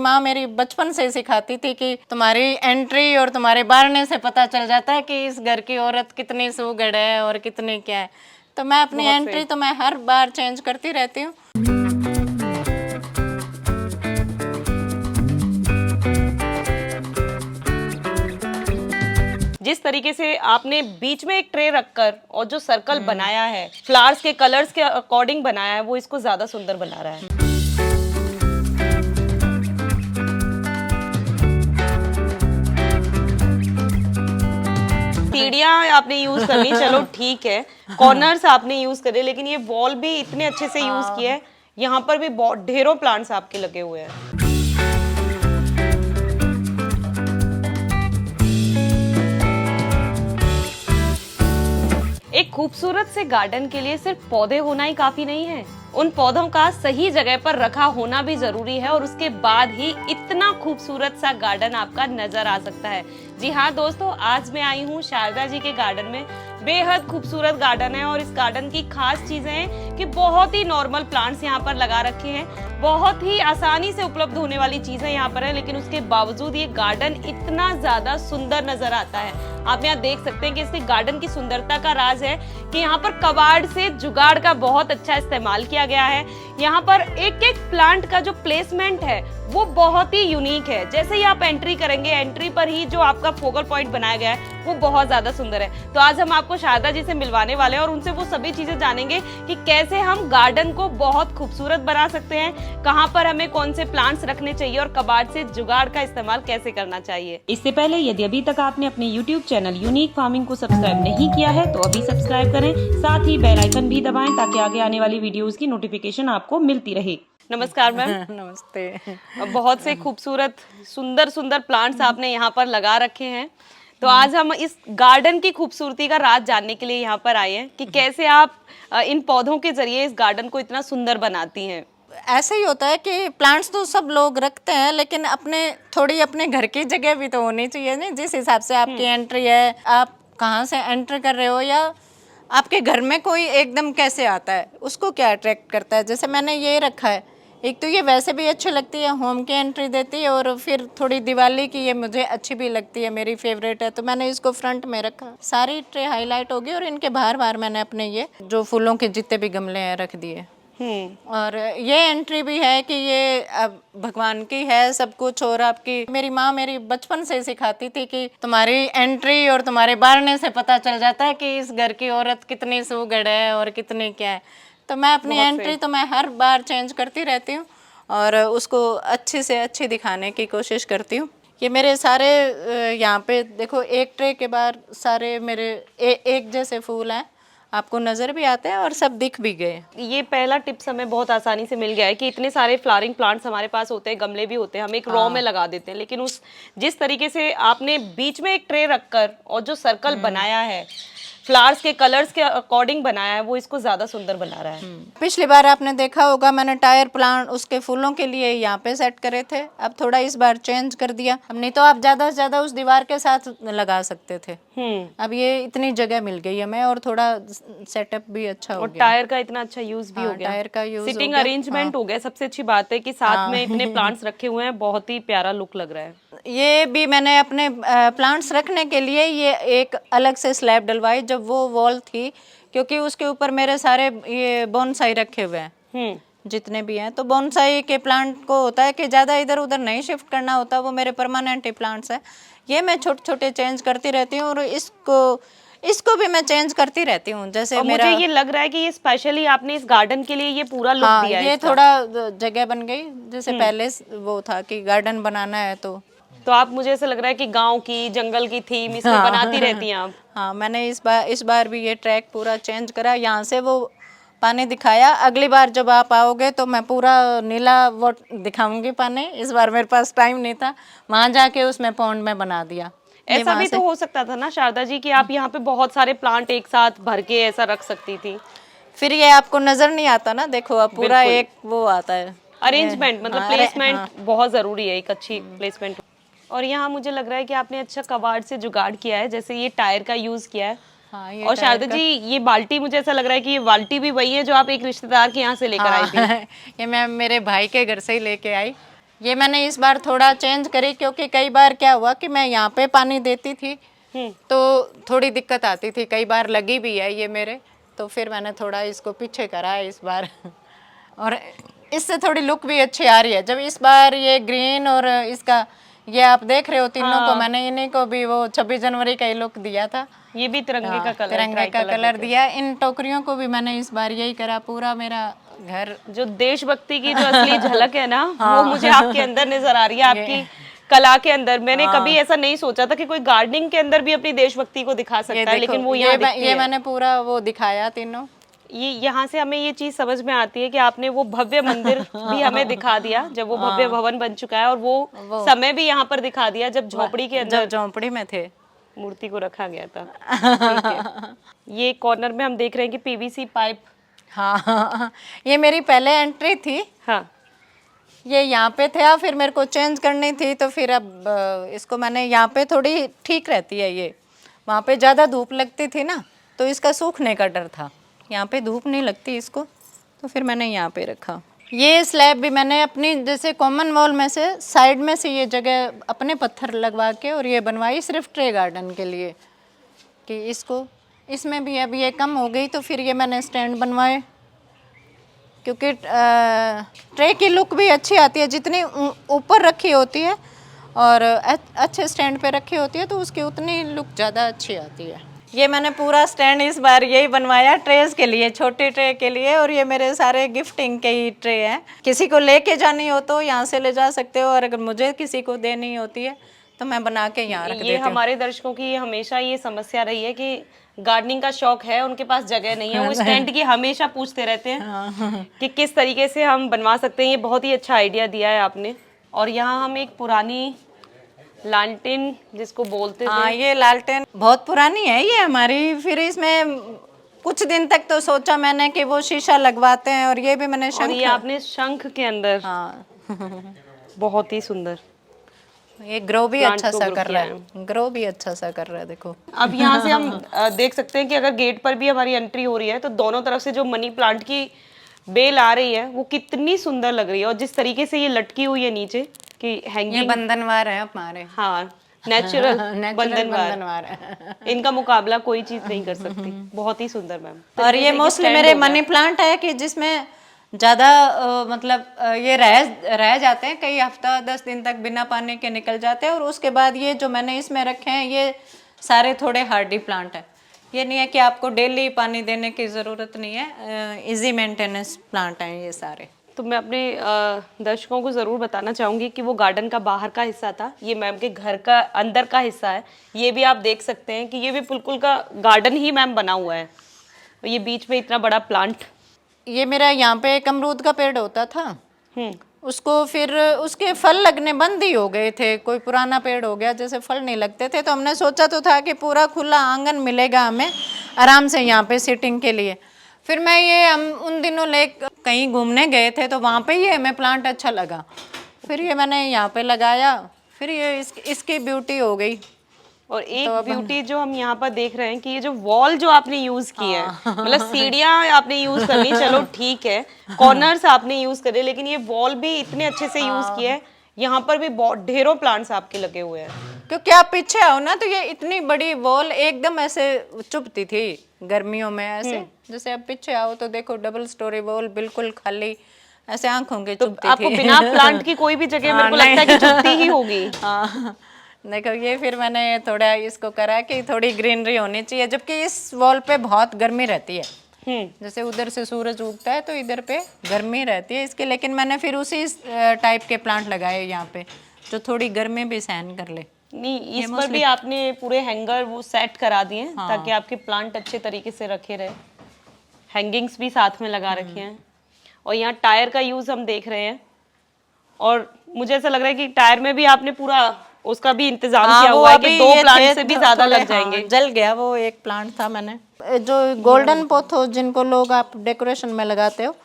माँ मेरी बचपन से सिखाती थी कि तुम्हारी एंट्री और तुम्हारे बारने से पता चल जाता है कि इस घर की औरत कितनी सुगड़ है और कितनी क्या है। तो मैं अपनी एंट्री तो मैं हर बार चेंज करती रहती हूँ। जिस तरीके से आपने बीच में एक ट्रे रखकर और जो सर्कल बनाया है, फ्लावर्स के कलर्स के अकॉर्डिंग बनाया है, वो इसको ज्यादा सुंदर बना रहा है। सीढ़ियाँ आपने यूज कर ली, चलो ठीक है, कॉर्नर्स आपने यूज करे, लेकिन ये वॉल भी इतने अच्छे से यूज किया है। यहाँ पर भी बहुत ढेरों प्लांट्स आपके लगे हुए हैं। एक खूबसूरत से गार्डन के लिए सिर्फ पौधे होना ही काफी नहीं है, उन पौधों का सही जगह पर रखा होना भी जरूरी है, और उसके बाद ही इतना खूबसूरत सा गार्डन आपका नजर आ सकता है। जी हाँ दोस्तों, आज मैं आई हूँ शारदा जी के गार्डन में। बेहद खूबसूरत गार्डन है, और इस गार्डन की खास चीजें हैं कि बहुत ही नॉर्मल प्लांट्स यहाँ पर लगा रखे हैं, बहुत ही आसानी से उपलब्ध होने वाली चीजें यहाँ पर है, लेकिन उसके बावजूद ये गार्डन इतना ज्यादा सुंदर नजर आता है। आप यहाँ देख सकते हैं कि इसके गार्डन की सुंदरता का राज है कि यहाँ पर कबाड़ से जुगाड़ का बहुत अच्छा इस्तेमाल किया गया है। यहाँ पर एक एक प्लांट का जो प्लेसमेंट है वो बहुत ही यूनिक है। जैसे ही आप एंट्री करेंगे, एंट्री पर ही जो आपका फोकल पॉइंट बनाया गया है वो बहुत ज्यादा सुंदर है। तो आज हम आपको शारदा जी से मिलवाने वाले हैं और उनसे वो सभी चीजें जानेंगे कि कैसे हम गार्डन को बहुत खूबसूरत बना सकते हैं, कहाँ पर हमें कौन से प्लांट्स रखने चाहिए और कबाड़ से जुगाड़ का इस्तेमाल कैसे करना चाहिए। इससे पहले यदि अभी तक आपने अपने YouTube चैनल यूनिक फार्मिंग को सब्सक्राइब नहीं किया है तो अभी सब्सक्राइब करें, साथ ही बेल आइकन भी दबाएं ताकि आगे आने वाली वीडियोस की नोटिफिकेशन आपको मिलती रहे। नमस्कार मैम। नमस्ते। बहुत से खूबसूरत सुंदर सुंदर प्लांट्स आपने यहाँ पर लगा रखे हैं, तो आज हम इस गार्डन की खूबसूरती का राज जानने के लिए यहाँ पर आए हैं कि कैसे आप इन पौधों के जरिए इस गार्डन को इतना सुंदर बनाती हैं। ऐसे ही होता है कि प्लांट्स तो सब लोग रखते हैं, लेकिन अपने घर की जगह भी तो होनी चाहिए ना। जिस हिसाब से आपकी एंट्री है, आप कहाँ से एंटर कर रहे हो, या आपके घर में कोई एकदम कैसे आता है, उसको क्या अट्रैक्ट करता है। जैसे मैंने ये रखा है, एक तो ये वैसे भी अच्छी लगती है, होम की एंट्री देती है, और फिर थोड़ी दिवाली की ये मुझे अच्छी भी लगती है, मेरी फेवरेट है, तो मैंने इसको फ्रंट में रखा। सारी ट्रे हाईलाइट होगी और इनके बाहर बाहर मैंने अपने ये जो फूलों के जितने भी गमले हैं रख दिए। और ये एंट्री भी है कि ये अब भगवान की है सब कुछ। और आपकी मेरी माँ मेरी बचपन से सिखाती थी कि तुम्हारी एंट्री और तुम्हारे बारने से पता चल जाता है कि इस घर की औरत कितनी सुगड़ है और कितनी क्या है। तो मैं अपनी एंट्री तो मैं हर बार चेंज करती रहती हूँ और उसको अच्छे से अच्छी दिखाने की कोशिश करती हूँ। ये मेरे सारे यहाँ पे देखो, एक ट्रे के बाहर सारे मेरे एक जैसे फूल हैं, आपको नजर भी आते हैं और सब दिख भी गए। ये पहला टिप्स हमें बहुत आसानी से मिल गया है कि इतने सारे फ्लावरिंग प्लांट्स हमारे पास होते हैं, गमले भी होते हैं, हम एक रॉ में लगा देते हैं, लेकिन जिस तरीके से आपने बीच में एक ट्रे रखकर और जो सर्कल बनाया है, फ्लावर्स के कलर्स के अकॉर्डिंग बनाया है, वो इसको ज्यादा सुंदर बना रहा है। पिछली बार आपने देखा होगा मैंने टायर प्लांट उसके फूलों के लिए यहाँ पे सेट करे थे, अब थोड़ा इस बार चेंज कर दिया। अब नहीं तो आप ज्यादा से ज्यादा उस दीवार के साथ लगा सकते थे। अब ये इतनी जगह मिल गई हमें और थोड़ा सेटअप भी अच्छा हो और गया। टायर का इतना अच्छा यूज भी हो गया, टायर का यूज सिटिंग अरेंजमेंट हो गया। सबसे अच्छी बात है कि साथ में इतने प्लांट्स रखे हुए हैं, बहुत ही प्यारा लुक लग रहा है। ये भी मैंने अपने प्लांट्स रखने के लिए ये एक अलग से स्लैब डलवाई जब वो वॉल थी, क्योंकि उसके ऊपर मेरे सारे ये बोनसाई रखे हुए हैं जितने भी हैं। तो बोनसाई के प्लांट को होता है कि ज़्यादा इधर उधर नहीं शिफ्ट करना होता, वो मेरे परमानेंट ही प्लांट्स हैं। ये मैं छोटे छोटे चेंज करती रहती हूँ और इसको भी मैं चेंज करती रहती हूँ। जैसे और मेरा मुझे ये लग रहा है कि ये स्पेशली आपने इस गार्डन के लिए ये पूरा लुक दिया है। ये थोड़ा जगह बन गई, जैसे पहले वो था कि गार्डन बनाना है तो आप, मुझे ऐसा लग रहा है कि गांव की जंगल की थीम इसमें बनाती रहती हैं आप। हाँ, मैंने इस बार भी ये ट्रैक पूरा चेंज करा, यहाँ से वो पानी दिखाया। अगली बार जब आप आओगे तो मैं पूरा नीला वो दिखाऊंगी पानी। इस बार मेरे पास टाइम नहीं था, वहाँ जाके उसमें पॉन्ड में बना दिया। ऐसा भी तो हो सकता था ना शारदा जी कि आप यहाँ पे बहुत सारे प्लांट एक साथ भर के ऐसा रख सकती थी, फिर ये आपको नजर नहीं आता ना। देखो अब पूरा एक वो आता है अरेंजमेंट, मतलब प्लेसमेंट बहुत जरूरी है, एक अच्छी प्लेसमेंट। और यहाँ मुझे लग रहा है कि आपने अच्छा कबाड़ से जुगाड़ किया है, जैसे ये टायर का यूज किया है। हाँ, और शारदा जी ये बाल्टी, मुझे ऐसा लग रहा है कि ये बाल्टी भी वही है जो आप एक रिश्तेदार के यहाँ से लेकर आई थी। ये मैं मेरे भाई के घर से ही लेके आई। ये मैंने इस बार थोड़ा चेंज करी, क्योंकि कई बार क्या हुआ कि मैं यहाँ पे पानी देती थी तो थोड़ी दिक्कत आती थी, कई बार लगी भी है ये मेरे, तो फिर मैंने थोड़ा इसको पीछे करा है इस बार और इससे थोड़ी लुक भी अच्छी आ रही है। जब इस बार ये ग्रीन और इसका ये आप देख रहे हो तीनों को, मैंने इन्हीं को भी वो 26 जनवरी का ही लुक दिया था। ये भी तिरंगे का कलर, तिरंगे का कलर दिया। इन टोकरियों को भी मैंने इस बार यही करा, पूरा मेरा घर जो देशभक्ति की जो असली झलक है ना वो मुझे आपके अंदर नजर आ रही है, आपकी कला के अंदर। मैंने कभी ऐसा नहीं सोचा था कि कोई गार्डनिंग के अंदर भी अपनी देशभक्ति को दिखा सकता है, लेकिन वो यहाँ दिखती है। मैंने पूरा वो दिखाया तीनों। ये यहाँ से हमें ये चीज समझ में आती है कि आपने वो भव्य मंदिर भी हमें दिखा दिया जब वो भव्य भवन बन चुका है, और वो समय भी यहाँ पर दिखा दिया जब झोपड़ी के अंदर, जब झोपड़ी में थे, मूर्ति को रखा गया था। ठीक है। ये कॉर्नर में हम देख रहे हैं कि पीवीसी पाइप। हाँ ये मेरी पहले एंट्री थी। हाँ, ये यहाँ पे था, फिर मेरे को चेंज करनी थी, तो फिर अब इसको मैंने यहाँ पे थोड़ी ठीक रहती है ये, वहाँ पे ज़्यादा धूप लगती थी ना तो इसका सूखने का डर था, यहाँ पे धूप नहीं लगती इसको, तो फिर मैंने यहाँ पे रखा। ये स्लैब भी मैंने अपनी जैसे कॉमन वॉल में से साइड में से ये जगह अपने पत्थर लगवा के और ये बनवाई सिर्फ ट्रे गार्डन के लिए, कि इसको इसमें भी अब ये कम हो गई तो फिर ये मैंने स्टैंड बनवाए, क्योंकि ट्रे की लुक भी अच्छी आती है, जितनी ऊपर रखी होती है और अच्छे स्टैंड पे रखी होती है तो उसकी उतनी लुक ज़्यादा अच्छी आती है। ये मैंने पूरा स्टैंड इस बार यही बनवाया ट्रेस के लिए, छोटे ट्रे के लिए, और ये मेरे सारे गिफ्टिंग के ही ट्रे हैं। किसी को लेके जानी हो तो यहाँ से ले जा सकते हो, और अगर मुझे किसी को देनी होती है तो मैं बना के यहाँ रख देती हूँ। ये हमारे दर्शकों की हमेशा ये समस्या रही है कि गार्डनिंग का शौक है, उनके पास जगह नहीं है, वो स्टैंड की हमेशा पूछते रहते हैं कि किस तरीके से हम बनवा सकते हैं। ये बहुत ही अच्छा आइडिया दिया है आपने। और यहाँ हम एक पुरानी लालटेन जिसको बोलते थे, हाँ ये लालटेन बहुत पुरानी है ये हमारी, फिर इसमें कुछ दिन तक तो सोचा मैंने कि वो शीशा लगवाते हैं, और ये भी मैंने शंख, और ये आपने शंख के अंदर, हाँ बहुत ही सुंदर। ये ग्रो भी अच्छा सा कर रहा है, ग्रो भी अच्छा सा कर रहा है, देखो। अब यहाँ से हम देख सकते हैं कि अगर गेट पर भी हमारी एंट्री हो रही है तो दोनों तरफ से जो मनी प्लांट की बेल आ रही है वो कितनी सुंदर लग रही है, और जिस तरीके से ये लटकी हुई है नीचे कि हैंगिंग, ये बंधनवार है हमारे, हाँ नेचुरल बंधनवार बंधनवार, इनका मुकाबला कोई चीज नहीं कर सकती। बहुत ही सुंदर मैम। और ये मोस्टली मेरे मनी प्लांट है कि जिसमें ज़्यादा मतलब ये रह जाते हैं, कई हफ्ता 10 दिन तक बिना पानी के निकल जाते हैं, और उसके बाद ये जो मैंने इसमें रखे हैं ये सारे थोड़े हार्डी प्लांट हैं। ये नहीं है कि आपको डेली पानी देने की ज़रूरत नहीं है, इजी मेंटेनेंस प्लांट हैं ये सारे। तो मैं अपने दर्शकों को ज़रूर बताना चाहूँगी कि वो गार्डन का बाहर का हिस्सा था, ये मैम के घर का अंदर का हिस्सा है। ये भी आप देख सकते हैं कि ये भी बिल्कुल का गार्डन ही मैम बना हुआ है, और ये बीच में इतना बड़ा प्लांट। ये मेरा यहाँ पे एक अमरूद का पेड़ होता था, उसको फिर उसके फल लगने बंद ही हो गए थे, कोई पुराना पेड़ हो गया जैसे फल नहीं लगते थे, तो हमने सोचा तो था कि पूरा खुला आंगन मिलेगा हमें आराम से यहाँ पे सिटिंग के लिए। फिर मैं ये हम उन दिनों कहीं घूमने गए थे तो वहाँ पे ये हमें प्लांट अच्छा लगा, फिर ये मैंने यहाँ पे लगाया, फिर ये इसकी ब्यूटी हो गई। और एक ब्यूटी जो हम यहाँ पर देख रहे हैं कि ये जो वॉल जो आपने यूज की है, मतलब सीढ़ियाँ आपने यूज कर ली, चलो ठीक है, कॉर्नर्स आपने यूज करे, लेकिन ये वॉल भी इतने अच्छे से यूज किया है। यहाँ पर भी ढेरों प्लांट्स आपके लगे हुए हैं, क्योंकि आप पीछे आओ ना तो ये इतनी बड़ी वॉल एकदम ऐसे चुभती थी गर्मियों में, ऐसे जैसे आप पीछे आओ तो देखो डबल स्टोरी वॉल बिल्कुल खाली, ऐसे आंखों के चुभती थी। आपको बिना प्लांट की कोई भी जगह मेरे को लगता है कि चुभती ही होगी। हाँ देखो ये फिर मैंने थोड़ा इसको करा कि थोड़ी ग्रीनरी होनी चाहिए, जबकि इस वॉल पे बहुत गर्मी रहती है, जैसे उधर से सूरज उगता है तो इधर पे गर्मी रहती है इसके, लेकिन मैंने फिर उसी टाइप के प्लांट लगाए यहाँ पे जो थोड़ी गर्मी भी सहन कर ले। नहीं, इस पर भी आपने पूरे हैंगर वो सेट करा दिए हैं ताकि आपके प्लांट अच्छे तरीके से रखे रहे। हैंगिंग्स भी साथ में लगा रखे हैं, और यहाँ टायर का यूज हम देख रहे हैं, और मुझे ऐसा लग रहा है कि टायर में भी आपने पूरा उसका भी इंतजाम किया हुआ है कि 2 प्लांट से भी ज्यादा लग जाएंगे। जल गया वो एक प्लांट था, मैंने जो गोल्डन पोथो जिनको लोग आप डेकोरेशन में लगाते हो,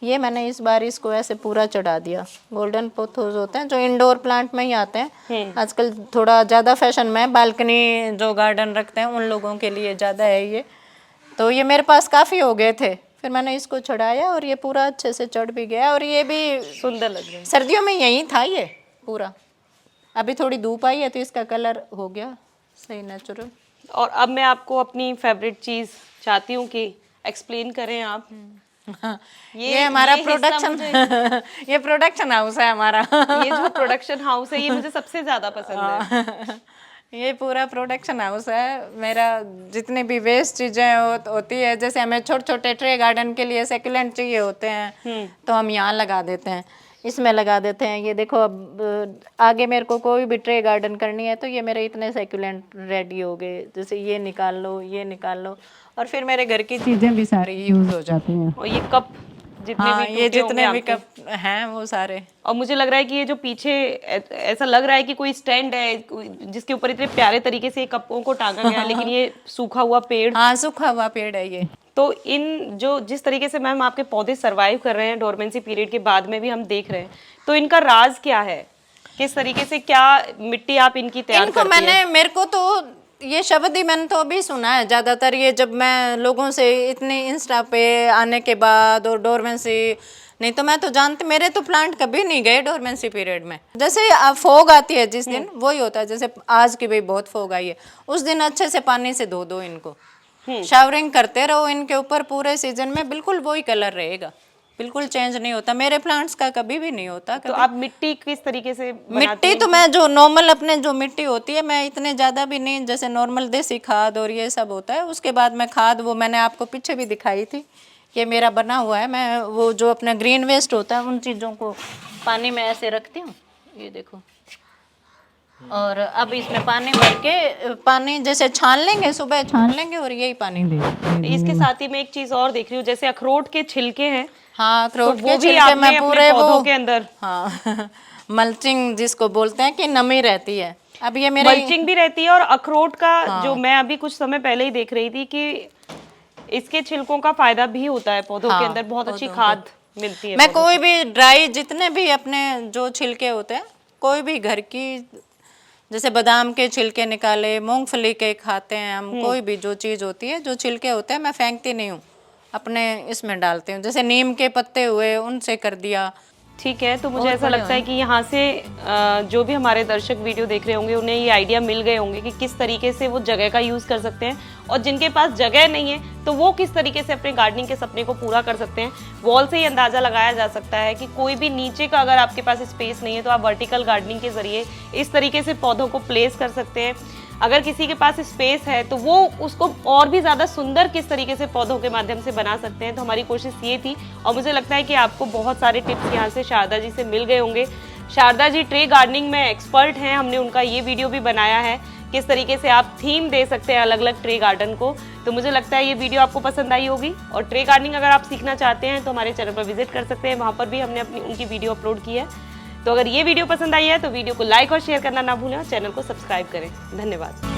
ये मैंने इस बार इसको ऐसे पूरा चढ़ा दिया। गोल्डन पोथोज होते हैं जो इंडोर प्लांट में ही आते हैं, आजकल थोड़ा ज्यादा फैशन में, बालकनी जो गार्डन रखते हैं उन लोगों के लिए ज्यादा है ये, तो ये मेरे पास काफी हो गए थे, फिर मैंने इसको चढ़ाया और ये पूरा अच्छे से चढ़ भी गया और ये भी सुंदर लग रहा है। सर्दियों में यही था ये पूरा। अभी थोड़ी धूप आई है तो इसका कलर हो गया सही नेचुरल। और अब मैं आपको अपनी फेवरेट चीज चाहती हूँ कि एक्सप्लेन करें आप। ये हमारा ये हिस्सा प्रोडक्शन ये प्रोडक्शन हाउस है हमारा। ये जो प्रोडक्शन हाउस है ये मुझे सबसे ज्यादा पसंद है। ये पूरा प्रोडक्शन हाउस है मेरा। जितनी भी वेस्ट चीजें होती है, जैसे हमें छोटे छोटे ट्रे गार्डन के लिए सेक्युलेंट चाहिए होते हैं तो हम यहाँ लगा देते हैं, इसमें लगा देते हैं। ये देखो अब आगे मेरे को कोई भी ट्रे गार्डन करनी है तो ये मेरे इतने सेक्युलेंट रेडी हो गए। जैसे ये निकाल लो, ये निकाल लो, और फिर मेरे घर की चीजें भी सारी यूज हो जाती हैं। और ये कप जितने हाँ, भी ये टूटे होंगे जितने भी आपके। कप हैं वो सारे। और मुझे लग रहा है कि ये जो पीछे ऐसा लग रहा है कि कोई स्टैंड है जिसके ऊपर इतने प्यारे तरीके से कपों को टांगा गया है, लेकिन ये सूखा हुआ पेड़। हाँ, सूखा हुआ पेड़ है ये। तो इन जो जिस तरीके से मैम आपके पौधे सरवाइव कर रहे हैं डोरमेंसी पीरियड के बाद में भी हम देख रहे हैं, तो इनका राज क्या है? किस तरीके से क्या मिट्टी आप इनकी तैयार इनको करती हैं? मेरे को तो ये शब्द ही मैंने तो अभी सुना है ज़्यादातर। ये जब मैं लोगों से इतनी इंस्टा पे आने के बाद और डोरमेंसी, नहीं तो मैं तो जानती, मेरे तो प्लांट कभी नहीं गए डोरमेंसी पीरियड में। जैसे फोग आती है जिस दिन, वही होता है। जैसे आज की भी बहुत फोग आई है, उस दिन अच्छे से पानी से धो दो इनको, शावरिंग करते रहो इनके ऊपर, पूरे सीजन में बिल्कुल वही कलर रहेगा, बिल्कुल चेंज नहीं होता। मेरे प्लांट्स का कभी भी नहीं होता। तो आप मिट्टी किस तरीके से बनाती मिट्टी हैं? तो मैं जो नॉर्मल अपने जो मिट्टी होती है, मैं इतने ज़्यादा भी नहीं, जैसे नॉर्मल देसी खाद और ये सब होता है। उसके बाद मैं खाद, वो मैंने आपको पीछे भी दिखाई थी, ये मेरा बना हुआ है। मैं वो जो अपना ग्रीन वेस्ट होता है उन चीज़ों को पानी में ऐसे रखती हूँ, ये देखो। और अब इसमें पानी भर के, पानी जैसे छान लेंगे, सुबह छान लेंगे और यही पानी देंगे। इसके साथ ही मैं एक चीज और देख रही हूँ, जैसे अखरोट के छिलके हैं, हाँ, अखरोट तो के वो भी छिलके आपने मैं अपने पूरे पौधों वो के अंदर। हाँ मल्चिंग जिसको बोलते हैं कि नमी रहती है। अब ये मेरे मल्चिंग भी रहती है, और अखरोट का जो मैं अभी कुछ समय पहले ही देख रही थी कि इसके छिलकों का फायदा भी होता है पौधों के अंदर, बहुत अच्छी खाद मिलती है। मैं कोई भी ड्राई, जितने भी अपने जो छिलके होते हैं, कोई भी घर की, जैसे बादाम के छिलके निकाले, मूंगफली के खाते हैं हम, कोई भी जो चीज़ होती है, जो छिलके होते हैं, मैं फेंकती नहीं हूँ, अपने इसमें डालती हूँ। जैसे नीम के पत्ते हुए, उनसे कर दिया। ठीक है, तो मुझे ऐसा लगता है कि यहाँ से जो भी हमारे दर्शक वीडियो देख रहे होंगे उन्हें ये आइडिया मिल गए होंगे कि किस तरीके से वो जगह का यूज़ कर सकते हैं, और जिनके पास जगह नहीं है तो वो किस तरीके से अपने गार्डनिंग के सपने को पूरा कर सकते हैं। वॉल से ही अंदाज़ा लगाया जा सकता है कि कोई भी नीचे का अगर आपके पास स्पेस नहीं है तो आप वर्टिकल गार्डनिंग के जरिए इस तरीके से पौधों को प्लेस कर सकते हैं। अगर किसी के पास स्पेस है तो वो उसको और भी ज़्यादा सुंदर किस तरीके से पौधों के माध्यम से बना सकते हैं। तो हमारी कोशिश ये थी, और मुझे लगता है कि आपको बहुत सारे टिप्स यहाँ से शारदा जी से मिल गए होंगे। शारदा जी ट्रे गार्डनिंग में एक्सपर्ट हैं, हमने उनका ये वीडियो भी बनाया है किस तरीके से आप थीम दे सकते हैं अलग अलग ट्रे गार्डन को। तो मुझे लगता है ये वीडियो आपको पसंद आई होगी, और ट्रे गार्डनिंग अगर आप सीखना चाहते हैं तो हमारे चैनल पर विजिट कर सकते हैं, वहाँ पर भी हमने अपनी उनकी वीडियो अपलोड की है। तो अगर ये वीडियो पसंद आई है तो वीडियो को लाइक और शेयर करना ना भूलें, और चैनल को सब्सक्राइब करें। धन्यवाद।